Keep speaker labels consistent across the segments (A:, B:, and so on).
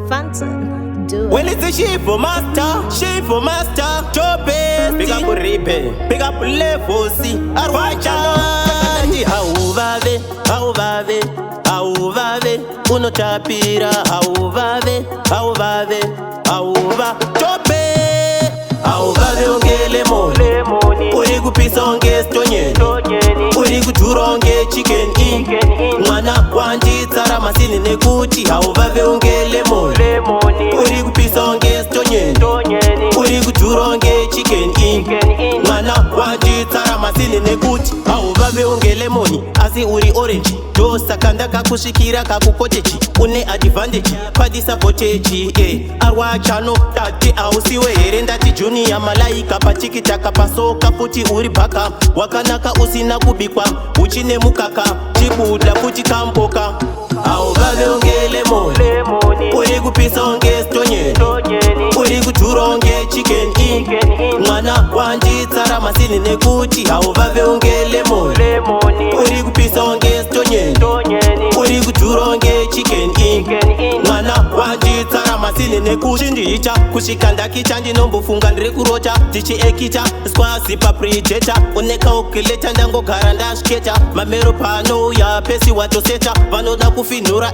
A: Phantom, do it.
B: Well, it's a Shilvo master, chopes. Big up Riddim, big up Lefosi. Arwacha, Hauvave, unochapira. Hauvave, chope. Hauvave ongele moni, uri kupisa onge stonyeni, uri kudhura onge chicken in. Mwana wanji tsara masini nekuti Hauvave ongele moni, uri kupisa onge stonyeni, uri kudhura onge chicken in. Mwana wanji tsara masini nekuti Hauvave ongele moni, asi uri orange. Saka ndakakusvikira kakukotechi, une advantage padisapotechi. Arwachano tati ausiwe here ndati junior malaika pachikitaka pasoka futi uri bhaka. Wakanaka usina kubikwa uchine mukaka, chibuda futi kampoka. Hauvave ongele moni, uri kupisa onge stonyeni, uri kudhura onge chicken in. Mwana wanji tsara masini nekuti Hauvave ongele moni, uri kupisa onge stonyeni, uri kudhura onge chicken in. Mwana wanji tsara masini nekuti ndicha kusvika ndakicha ndinombofunga ndiri kurota tichiekita skwazi papredator. Unekaukileta ndangogara ndasviketa mamero pano ya pesi watoseta. Vanoda kufinhura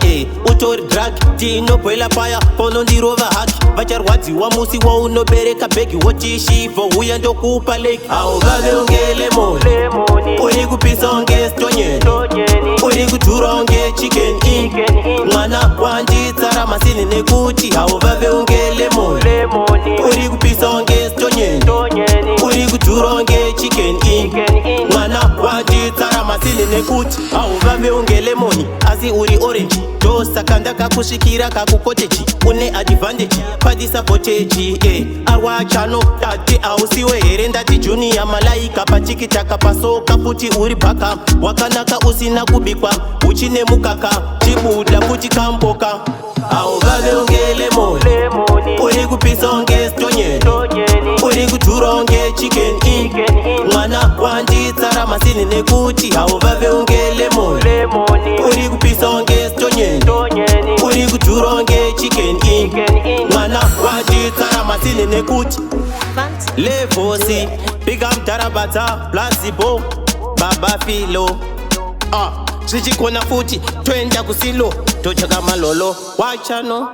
B: utori drug tinobwela paya ponondirova haki. Vacharwadziwa musi waunobereka bhegi woti Shilvo uya ndokupa leki. Hauvave ongele moni, uri kupisa onge stonyeni, uri kudhura onge chicken in. Mwana wanji tsara masini nekuti Hauvave ongele moni, uri kupisa onge stonyeni, uri kudhura onge chicken in. Mwana wanji tsara masini nekuti Hauvave ongele moni, asi uri orange. Saka ndakakusvikira kakukotechi, une advantage padisapotechi. Arwachano tati ausiwe here ndati junior malaika pachikitaka pasoka futi uri bhaka. Wakanaka usina kubikwa uchine mukaka, chibuda futi kampoka. Hauvave ongele moni, uri kupisa onge stonyeni, uri kudhura onge chicken in. Mwana wanji tsara masini nekuti Hauvave ongele moni, uri kupisa onge stonyeni, uri kudhura onge chicken in. Mwana wanji tsara masini nekuti Lefosi, big up Darabata, Plazibo, Baba Filo. Zvichikona futi toenda kusilo tochaka malolo wachano.